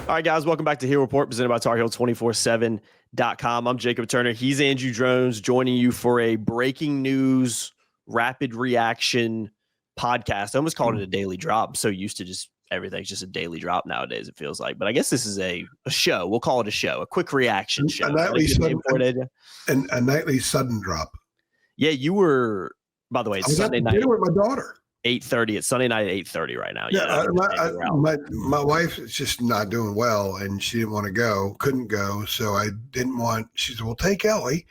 All right, guys, welcome back to Hero Report, presented by TarHeal247.com. I'm Jacob Turner. He's Andrew Jones, joining you for a breaking news, rapid reaction podcast. I almost called it a daily drop. I'm so used to just everything's just a daily drop nowadays, it feels like. But I guess this is a show. We'll call it a show, a quick reaction show. A nightly sudden drop. Yeah, you were, by the way, it's Sunday night. Dinner with my daughter. 8:30. It's Sunday night at 8:30 right now. Yeah, my wife is just not doing well, and she didn't want to go, couldn't go. So I didn't want. She said, "Well, take Ellie."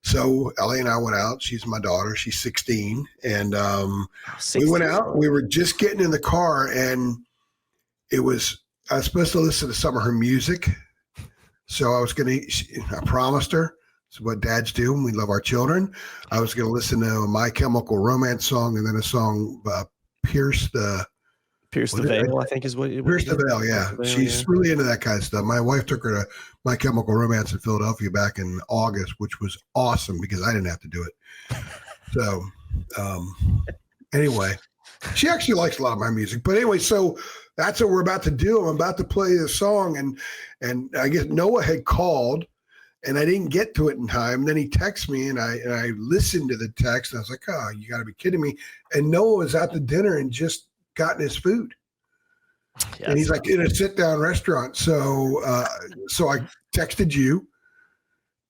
So Ellie and I went out. She's my daughter. She's 16, and 16. We went out. We were just getting in the car, and I was supposed to listen to some of her music. So I was going to. I promised her. It's what dads do when we love our children. I was going to listen to a My Chemical Romance song and then a song, Pierce the Veil, I think is what it Pierce the Veil, yeah. She's really into that kind of stuff. My wife took her to My Chemical Romance in Philadelphia back in August, which was awesome because I didn't have to do it. So anyway, she actually likes a lot of my music. But anyway, so that's what we're about to do. I'm about to play the song, and I guess Noah had called. And I didn't get to it in time. Then he texted me, and I listened to the text. And I was like, "Oh, you got to be kidding me!" And Noah was out to dinner and just gotten his food. Yeah, and he's like in a sit-down restaurant. So I texted you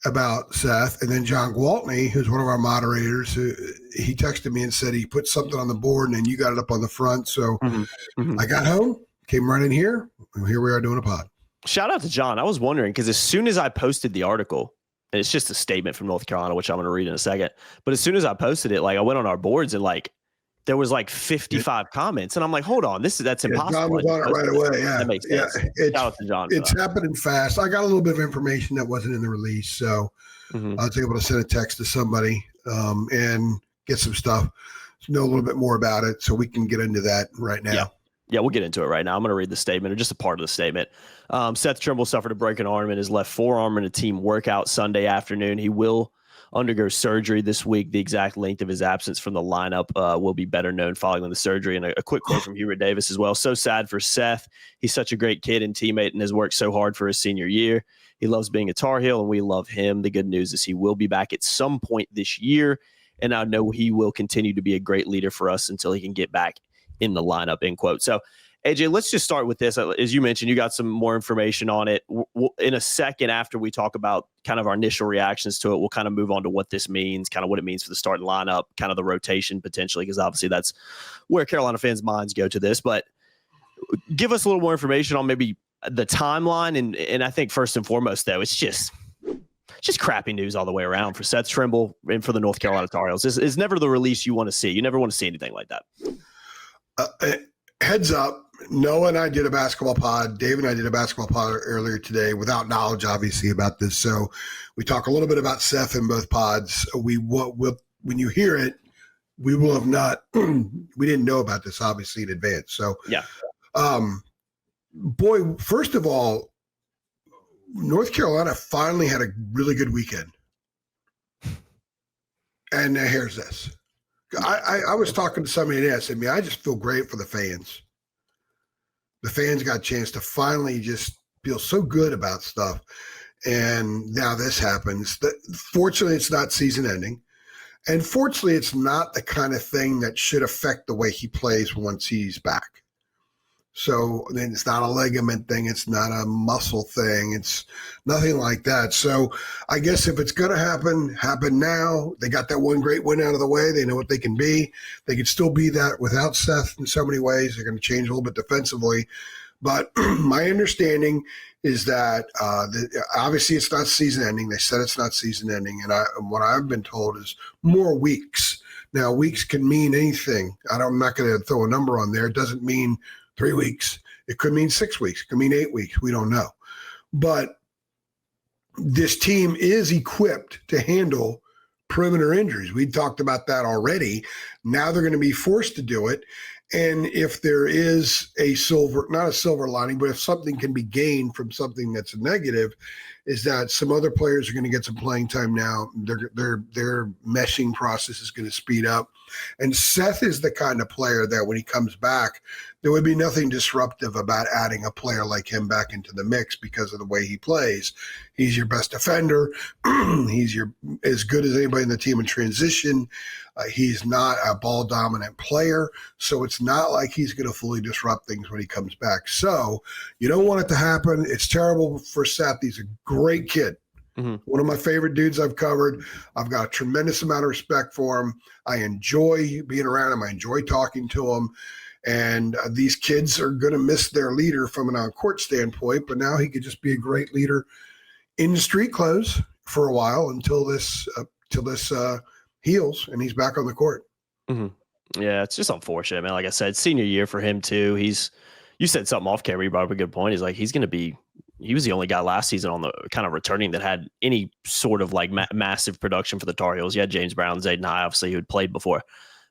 about Seth, and then John Gwaltney, who's one of our moderators, he texted me and said he put something on the board, and then you got it up on the front. So I got home, came right in here, and here we are doing a pod. Shout out to John. I was wondering because as soon as I posted the article, and it's just a statement from North Carolina, which I'm going to read in a second. But as soon as I posted it, I went on our boards and there was 55 comments, and I'm like, hold on, that's impossible. John was on it right away. Yeah, that makes sense. Shout out to John. It's happening fast. I got a little bit of information that wasn't in the release, so I was able to send a text to somebody and get some stuff, know a little bit more about it, so we can get into that right now. Yeah, we'll get into it right now. I'm going to read the statement, or just a part of the statement. Seth Trimble suffered a broken arm in his left forearm in a team workout Sunday afternoon. He will undergo surgery this week. The exact length of his absence from the lineup will be better known following the surgery. And a quick quote from Hubert Davis as well. So sad for Seth. He's such a great kid and teammate and has worked so hard for his senior year. He loves being a Tar Heel, and we love him. The good news is he will be back at some point this year, and I know he will continue to be a great leader for us until he can get back in the lineup, end quote. So, AJ, let's just start with this. As you mentioned, you got some more information on it. In a second, after we talk about kind of our initial reactions to it, we'll kind of move on to what this means, kind of what it means for the starting lineup, kind of the rotation potentially, because obviously that's where Carolina fans' minds go to this. But give us a little more information on maybe the timeline. And I think first and foremost, though, it's just crappy news all the way around for Seth Trimble and for the North Carolina Tar Heels. It's never the release you want to see. You never want to see anything like that. Heads up, Noah and I did a basketball pod. Dave and I did a basketball pod earlier today without knowledge, obviously, about this. So we talk a little bit about Seth in both pods. When you hear it, we will have not – we didn't know about this, obviously, in advance. So, yeah. Boy, first of all, North Carolina finally had a really good weekend. And here's this. I was talking to somebody and I said, I just feel great for the fans. The fans got a chance to finally just feel so good about stuff. And now this happens. Fortunately, it's not season ending. And fortunately, it's not the kind of thing that should affect the way he plays once he's back. So then it's not a ligament thing. It's not a muscle thing. It's nothing like that. So I guess if it's going to happen now. They got that one great win out of the way. They know what they can be. They could still be that without Seth in so many ways. They're going to change a little bit defensively. But my understanding is that obviously it's not season ending. They said it's not season ending. And what I've been told is more weeks. Now, weeks can mean anything. I'm not going to throw a number on there. It doesn't mean 3 weeks. It could mean 6 weeks. It could mean 8 weeks. We don't know. But this team is equipped to handle perimeter injuries. We talked about that already. Now they're going to be forced to do it. And if there is not a silver lining, but if something can be gained from something that's a negative, is that some other players are going to get some playing time now. Their meshing process is going to speed up. And Seth is the kind of player that when he comes back, there would be nothing disruptive about adding a player like him back into the mix because of the way he plays. He's your best defender. He's as good as anybody in the team in transition. He's not a ball dominant player, so it's not like he's going to fully disrupt things when he comes back. So you don't want it to happen. It's terrible for Seth. He's a great kid. Mm-hmm. One of my favorite dudes I've covered. I've got a tremendous amount of respect for him. I enjoy being around him. I enjoy talking to him. And these kids are going to miss their leader from an on-court standpoint, but now he could just be a great leader in the street clothes for a while until this heals and he's back on the court. Mm-hmm. Yeah, it's just unfortunate, man. Like I said, senior year for him too. You said something off camera. You brought up a good point. He's like, he was the only guy last season on the kind of returning that had any sort of like massive production for the Tar Heels. You had James Brown, Zayden High, obviously, who had played before,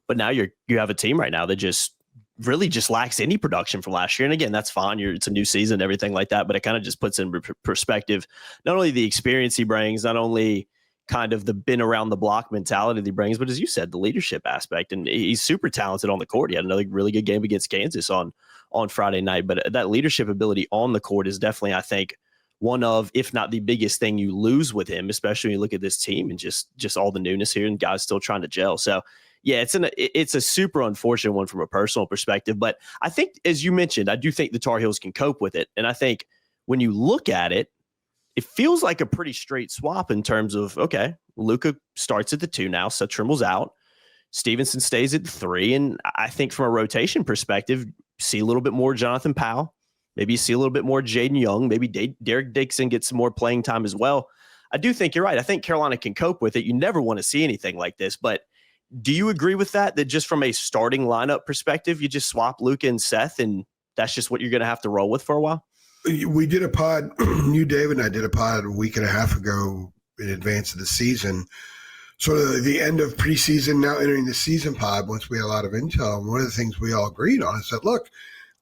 but now you have a team right now that just really just lacks any production from last year. And again, that's fine. It's a new season, everything like that, but it kind of just puts in perspective, not only the experience he brings, not only kind of the been around the block mentality that he brings, but as you said, the leadership aspect. And he's super talented on the court. He had another really good game against Kansas on Friday night, but that leadership ability on the court is definitely, I think, one of, if not the biggest thing you lose with him, especially when you look at this team and just all the newness here and guys still trying to gel. So yeah, it's a super unfortunate one from a personal perspective, but I think, as you mentioned, I do think the Tar Heels can cope with it. And I think when you look at it, it feels like a pretty straight swap in terms of, okay, Luka starts at the 2 now, Seth Trimble's out, Stevenson stays at the 3, and I think from a rotation perspective, see a little bit more Jonathan Powell, maybe you see a little bit more Jaden Young, maybe Derek Dixon gets some more playing time as well. I do think you're right. I think Carolina can cope with it. You never want to see anything like this, but do you agree with that just from a starting lineup perspective, you just swap Luka and Seth, and that's just what you're going to have to roll with for a while? We did a pod, you, David, and I did a pod a week and a half ago in advance of the season, sort of the end of preseason, now entering the season pod, once we had a lot of intel. And one of the things we all agreed on is that, look,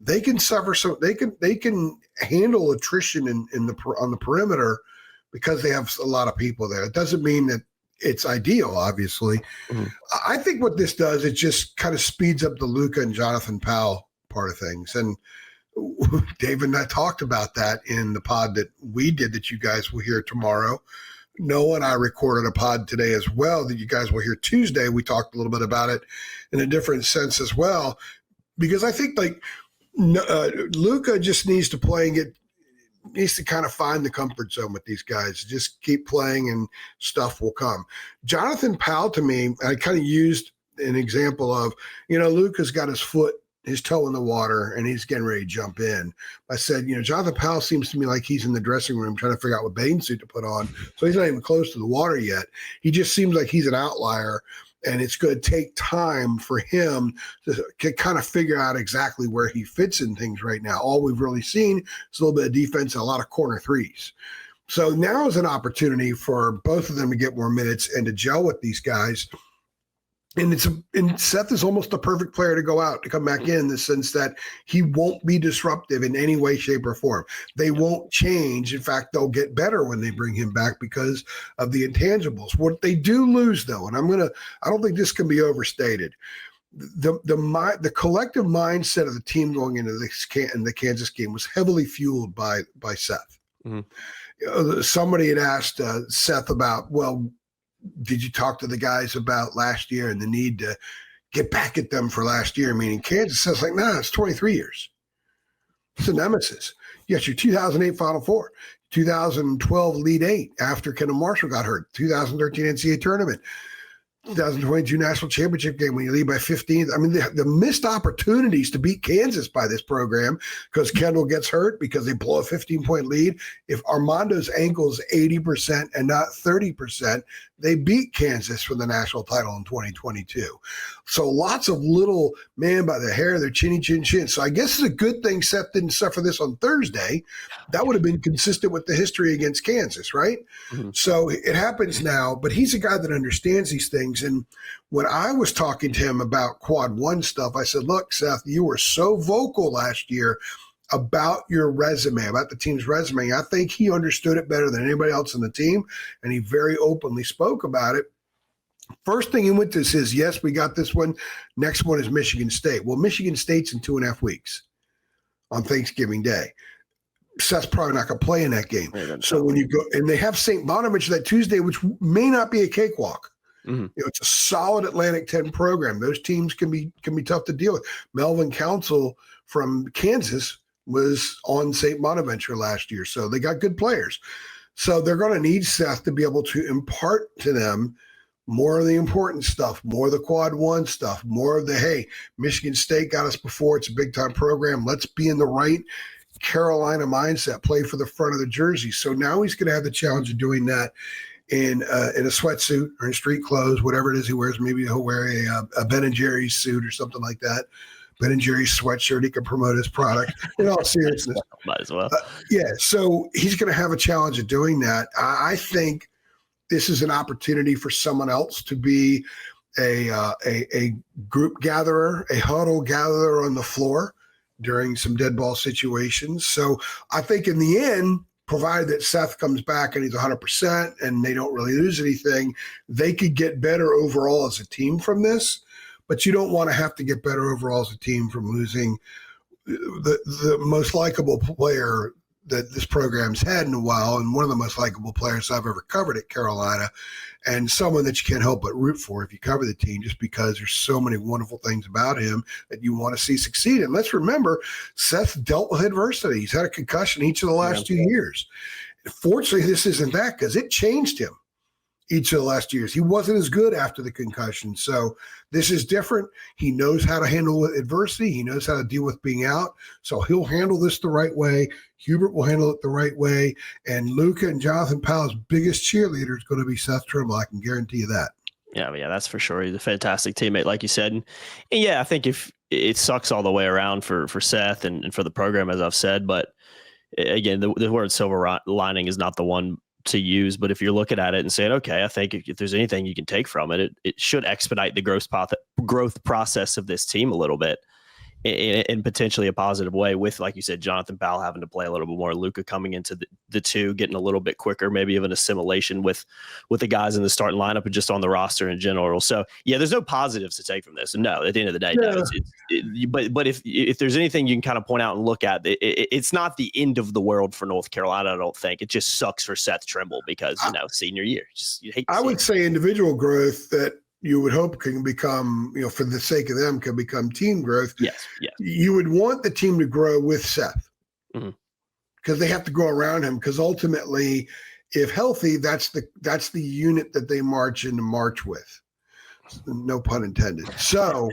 they can suffer they can handle attrition on the perimeter because they have a lot of people there. It doesn't mean that it's ideal, obviously. Mm-hmm. I think what this does, it just kind of speeds up the Luka and Jonathan Powell part of things. And David and I talked about that in the pod that we did that you guys will hear tomorrow. Noah and I recorded a pod today as well that you guys will hear Tuesday. We talked a little bit about it in a different sense as well, because I think like Luka just needs to play and needs to kind of find the comfort zone with these guys. Just keep playing and stuff will come. Jonathan Powell, to me, I kind of used an example of, Luka's got his toe in the water and he's getting ready to jump in. I said, Jonathan Powell seems to me like he's in the dressing room trying to figure out what bathing suit to put on. So he's not even close to the water yet. He just seems like he's an outlier, and it's going to take time for him to kind of figure out exactly where he fits in things right now. All we've really seen is a little bit of defense and a lot of corner threes. So now is an opportunity for both of them to get more minutes and to gel with these guys. And Seth is almost the perfect player to go out, to come back in the sense that he won't be disruptive in any way, shape, or form. They won't change. In fact, they'll get better when they bring him back because of the intangibles. What they do lose, though, and I don't think this can be overstated. The collective mindset of the team going into the Kansas game was heavily fueled by Seth. Mm-hmm. Somebody had asked Seth about, well, did you talk to the guys about last year and the need to get back at them for last year? Meaning Kansas says like, nah, it's 23 years. It's a nemesis. Yes, your 2008 Final Four, 2012 Elite Eight after Kendall Marshall got hurt, 2013 NCAA tournament, 2022 national championship game when you lead by 15. I mean, the missed opportunities to beat Kansas by this program because Kendall gets hurt, because they blow a 15-point lead. If Armando's ankle is 80% and not 30%, they beat Kansas for the national title in 2022. So lots of little man by the hair, their chinny chin chin. So I guess it's a good thing Seth didn't suffer this on Thursday. That would have been consistent with the history against Kansas, right? Mm-hmm. So it happens now, but he's a guy that understands these things. And when I was talking to him about quad one stuff, I said, look, Seth, you were so vocal last year about your resume, about the team's resume. I think he understood it better than anybody else on the team, and he very openly spoke about it. First thing he went to says, yes, we got this one. Next one is Michigan State. Well, Michigan State's in 2.5 weeks on Thanksgiving Day. Seth's probably not going to play in that game. So when you go, and they have St. Bonaventure that Tuesday, which may not be a cakewalk. Mm-hmm. It's a solid Atlantic 10 program. Those teams can be tough to deal with. Melvin Council from Kansas was on St. Bonaventure last year, so they got good players. So they're going to need Seth to be able to impart to them more of the important stuff, more of the quad one stuff, more of the, hey, Michigan State got us before. It's a big-time program. Let's be in the right Carolina mindset, play for the front of the jersey. So now he's going to have the challenge of doing that in a sweatsuit or in street clothes, whatever it is he wears. Maybe he'll wear a Ben & Jerry's suit or something like that. Ben & Jerry's sweatshirt. He can promote his product. In all seriousness. Might as well. Yeah, so he's going to have a challenge of doing that. I think this is an opportunity for someone else to be a group gatherer, a huddle gatherer on the floor during some dead ball situations. So I think in the end, provided that Seth comes back and he's 100% and they don't really lose anything, they could get better overall as a team from this. But you don't want to have to get better overall as a team from losing the most likable player that this program's had in a while, and one of the most likable players I've ever covered at Carolina, and someone that you can't help but root for if you cover the team, just because there's so many wonderful things about him that you want to see succeed. And let's remember, Seth dealt with adversity. He's had a concussion each of the last 2 years. Fortunately, this isn't that, because it changed him each of the last years. He wasn't as good after the concussion. So this is different. He knows how to handle adversity. He knows how to deal with being out. So he'll handle this the right way. Hubert will handle it the right way. And Luka and Jonathan Powell's biggest cheerleader is going to be Seth Trimble. I can guarantee you that. Yeah, that's for sure. He's a fantastic teammate, like you said. And yeah, I think if it sucks all the way around for Seth and for the program, as I've said, but again, the word silver lining is not the one to use, but if you're looking at it and saying, okay, I think if there's anything you can take from it, it should expedite the growth process of this team a little bit in potentially a positive way with, like you said, Jonathan Powell having to play a little bit more, Luka coming into the two, getting a little bit quicker, maybe of an assimilation with the guys in the starting lineup and just on the roster in general. So yeah, there's no positives to take from this. And no, at the end of the day, no, but if there's anything you can kind of point out and look at, it's not the end of the world for North Carolina, I don't think. It just sucks for Seth Trimble because, senior year, you hate to see would say individual growth that you would hope can become, for the sake of them, can become team growth. Yes. You would want the team to grow with Seth because they have to grow around him. Because ultimately, if healthy, that's the unit that they march in to march with. No pun intended. So,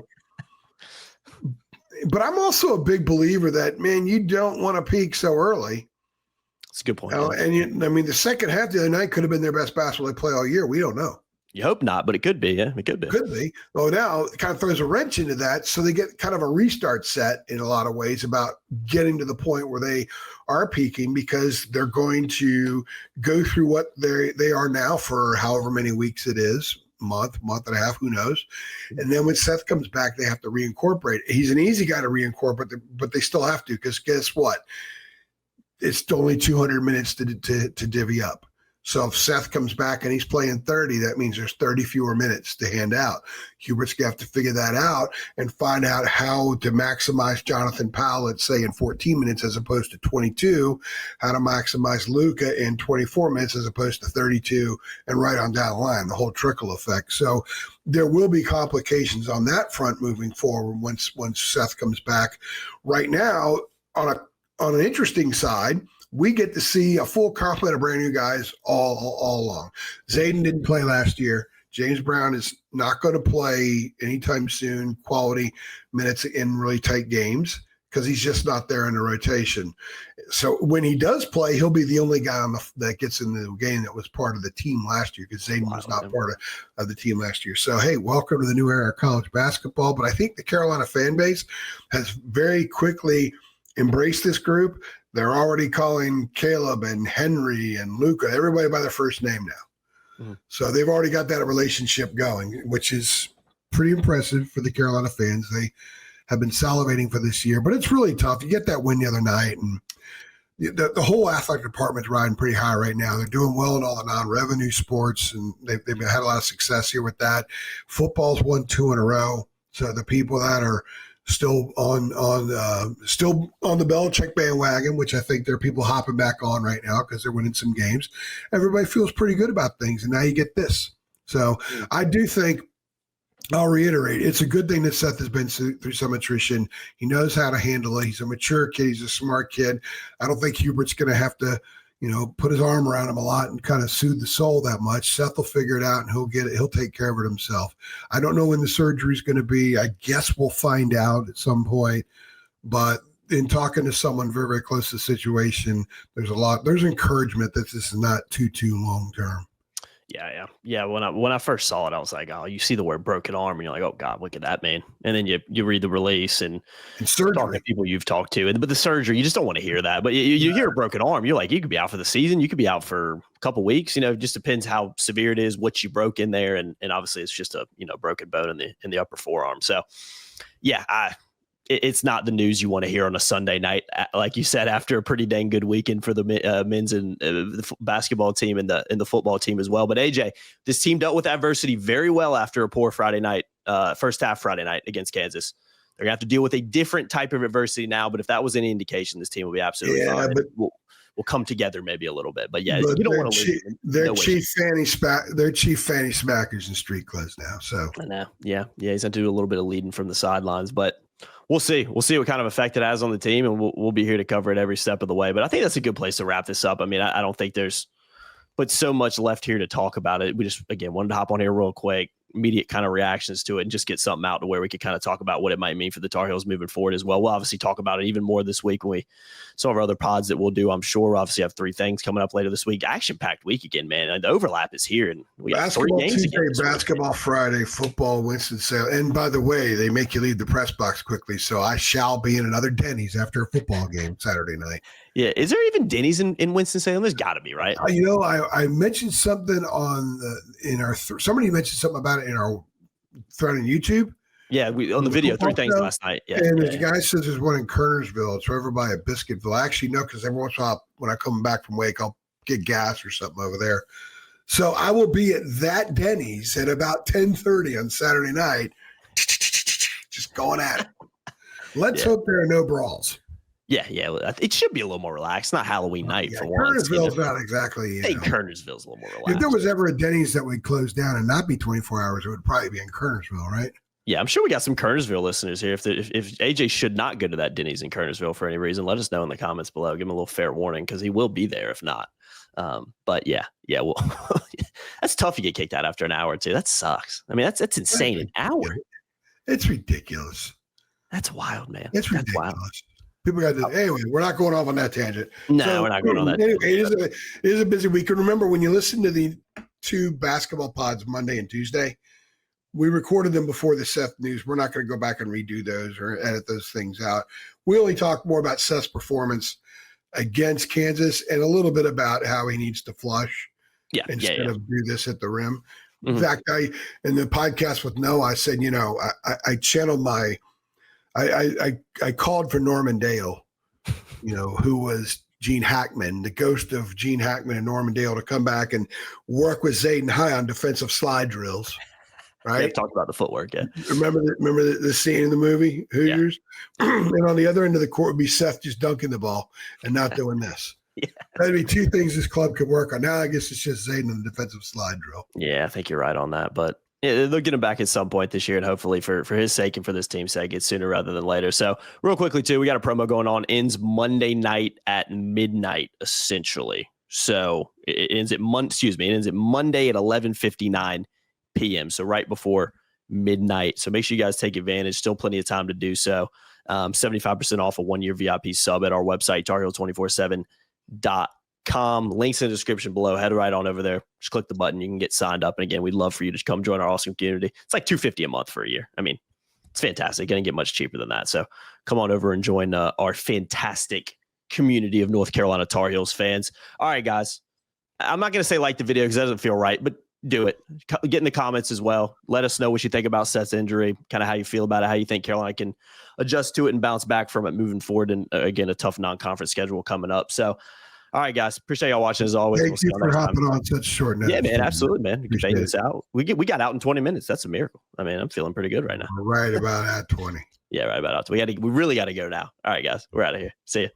but I'm also a big believer that, man, you don't want to peak so early. That's a good point. And the second half the other night could have been their best basketball they play all year. We don't know. You hope not, but it could be. Yeah, it could be. Could be. Well, now it kind of throws a wrench into that. So they get kind of a restart set in a lot of ways about getting to the point where they are peaking, because they're going to go through what they are now for however many weeks it is, month and a half, who knows. And then when Seth comes back, they have to reincorporate. He's an easy guy to reincorporate, but they still have to, because guess what? It's only 200 minutes to divvy up. So if Seth comes back and he's playing 30, that means there's 30 fewer minutes to hand out. Hubert's going to have to figure that out and find out how to maximize Jonathan Powell, let's say, in 14 minutes as opposed to 22, how to maximize Luka in 24 minutes as opposed to 32, and right on down the line, the whole trickle effect. So there will be complications on that front moving forward once Seth comes back. Right now, on an interesting side, we get to see a full complement of brand new guys all along. Zayden didn't play last year. James Brown is not going to play anytime soon, quality minutes in really tight games, because he's just not there in the rotation. So when he does play, he'll be the only guy that gets in the game that was part of the team last year, because Zayden was not part of the team last year. So, hey, welcome to the new era of college basketball. But I think the Carolina fan base has very quickly embraced this group. They're already calling Caleb and Henry and Luka, everybody by their first name now. Mm-hmm. So they've already got that relationship going, which is pretty impressive for the Carolina fans. They have been salivating for this year, but it's really tough. You get that win the other night, and the whole athletic department's riding pretty high right now. They're doing well in all the non-revenue sports, and they've had a lot of success here with that. Football's won 2 in a row. So the people that are still on the Belichick bandwagon, which I think there are people hopping back on right now because they're winning some games, everybody feels pretty good about things. And now you get this. So I do think, I'll reiterate, it's a good thing that Seth has been through some attrition. He knows how to handle it. He's a mature kid. He's a smart kid. I don't think Hubert's going to have to, put his arm around him a lot and kind of soothe the soul that much. Seth will figure it out and he'll get it. He'll take care of it himself. I don't know when the surgery is going to be. I guess we'll find out at some point. But in talking to someone very, very close to the situation, there's encouragement that this is not too long term. Yeah. When I first saw it, I was like, oh, you see the word broken arm, and you're like, oh God, look at that, man. And then you read the release and surgery. Talk to people you've talked to, but the surgery, you just don't want to hear that. But you hear a broken arm, you're like, you could be out for the season, you could be out for a couple weeks. It just depends how severe it is, what you broke in there, and obviously it's just a broken bone in the upper forearm. So yeah, it's not the news you want to hear on a Sunday night, like you said, after a pretty dang good weekend for the men's and the basketball team and the football team as well. But AJ, this team dealt with adversity very well after a poor Friday night, first half Friday night against Kansas. They're gonna have to deal with a different type of adversity now. But if that was any indication, this team will be absolutely fine. But we'll come together maybe a little bit. But yeah, you don't want to lose. Their chief fanny smackers in street clothes now. So I know. Yeah. He's going to do a little bit of leading from the sidelines, but we'll see. We'll see what kind of effect it has on the team, and we'll be here to cover it every step of the way. But I think that's a good place to wrap this up. I mean, I don't think there's so much left here to talk about it. We just, again, wanted to hop on here real quick, immediate kind of reactions to it, and just get something out to where we could kind of talk about what it might mean for the Tar Heels moving forward as well. We'll obviously talk about it even more this week when we some of our other pods that we'll do. I'm sure we'll obviously have 3 things coming up later this week. Action-packed week again, man. And the overlap is here, and we have 3 games Tuesday, basketball Friday, football Winston-Salem. And by the way, they make you leave the press box quickly, so I shall be in another Denny's after a football game Saturday night. Yeah, is there even Denny's in Winston-Salem? There's got to be, right? I mentioned something somebody mentioned something about it in our thread on YouTube. Yeah, on the video, 3 things last night. Yeah, and the guy says there's one in Kernersville. It's over by a Biscuitville. I actually know because every once in a while when I come back from Wake, I'll get gas or something over there. So I will be at that Denny's at about 10:30 on Saturday night, just going at it. Let's hope there are no brawls. Yeah. It should be a little more relaxed. Not Halloween night for once. Kernersville's not exactly. I think Kernersville's a little more relaxed. If there was ever a Denny's that would close down and not be 24 hours, it would probably be in Kernersville, right? Yeah, I'm sure we got some Kernersville listeners here. If AJ should not go to that Denny's in Kernersville for any reason, let us know in the comments below. Give him a little fair warning because he will be there if not. But yeah. Well, that's tough to get kicked out after an hour or two. That sucks. I mean, that's insane. An hour. It's ridiculous. That's wild, man. It's ridiculous. Wild. People got to. Anyway, we're not going off on that tangent. No, we're not going on that. Anyway, it is a busy week. And remember, when you listen to the 2 basketball pods Monday and Tuesday, we recorded them before the Seth news. We're not going to go back and redo those or edit those things out. We only talk more about Seth's performance against Kansas and a little bit about how he needs to flush instead of do this at the rim. Mm-hmm. In fact, in the podcast with Noah, I said, I channeled I called for Norman Dale, who was Gene Hackman, the ghost of Gene Hackman and Norman Dale, to come back and work with Zayden High on defensive slide drills. Right. Yeah, talk about the footwork. Yeah. Remember the scene in the movie Hoosiers? Yeah. And on the other end of the court would be Seth just dunking the ball and not doing this. Yeah. That'd be 2 things this club could work on. Now I guess it's just Zayden and the defensive slide drill. Yeah, I think you're right on that. But yeah, they'll get him back at some point this year, and hopefully for his sake and for this team's sake, it's sooner rather than later. So real quickly too, we got a promo going on. Ends Monday night at midnight, essentially. So it ends at Monday at 11:59 p.m. So right before midnight. So make sure you guys take advantage. Still plenty of time to do so. 75% off a 1-year VIP sub at our website, tarheels247.com. Links in the description below. Head right on over there. Just click the button. You can get signed up. And again, we'd love for you to come join our awesome community. It's like $250 a month for a year. I mean, it's fantastic. Going to get much cheaper than that. So come on over and join our fantastic community of North Carolina Tar Heels fans. All right, guys. I'm not going to say like the video because that doesn't feel right, but do it. Get in the comments as well. Let us know what you think about Seth's injury, kind of how you feel about it, how you think Carolina can adjust to it and bounce back from it moving forward. And again, a tough non-conference schedule coming up. So, all right, guys, appreciate y'all watching as always. Thank you for hopping on such short notice. Yeah, man, absolutely, man. We can this out. We got out in 20 minutes. That's a miracle. I mean, I'm feeling pretty good right now. Right about at 20. Yeah, right about out. We really got to go now. All right, guys, we're out of here. See you.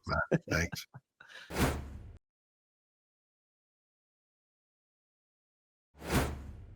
Thanks.